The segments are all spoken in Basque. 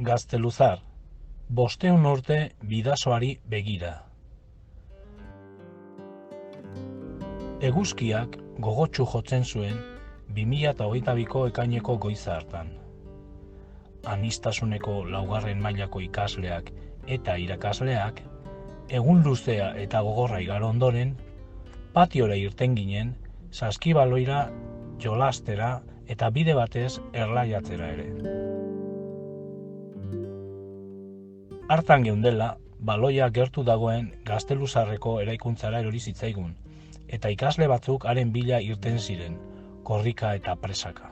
Gazteluzar, 500 urte bidasoari begira. Eguzkiak gogotsu jotzen zuen 2022ko ekaineko goiza hartan. Aniztasuneko 4. mailako ikasleak eta irakasleak, egun luzea eta gogorra igaro ondoren, patiora irten ginen, saskibaloira, jolastera eta bide batez erlaiatzera ere. Hartan geundela, baloia gertu dagoen Gazteluzarreko eraikuntzara erori zitzaigun, eta ikasle batzuk haren bila irten ziren, korrika eta presaka.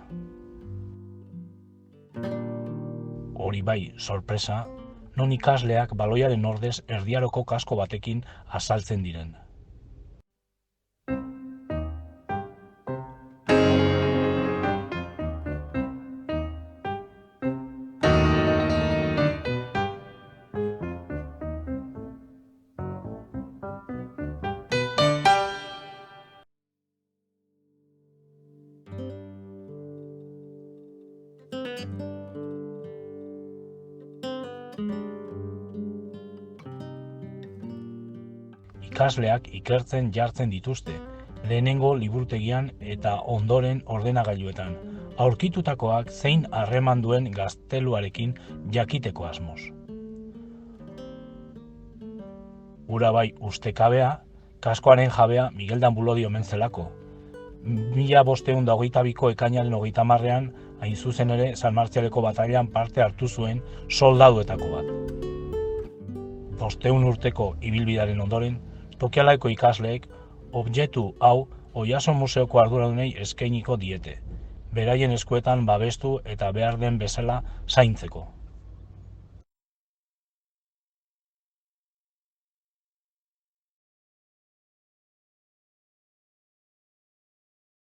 Hori bai, sorpresa, non ikasleak baloiaren ordez erdiaroko kasko batekin azaltzen diren. Ikasleak ikertzen jartzen dituzte, lehenengo liburutegian eta ondoren ordenagailuetan, aurkitutakoak zein harreman duen gazteluarekin jakiteko asmoz. Ura bai ustekabea, kaskoaren jabea Miguel Danbulodi omen zelako. 1522ko ekainaren 30ean, hain zuzen ere San Martzialeko batailan parte hartu zuen soldaduetako bat. 500 urteko ibilbidearen ondoren, Tokialaiko ikasleek objektu hau Oiartzun Museoko arduradunei eskainiko diete, beraien eskuetan babestu eta behar den bezala zaintzeko.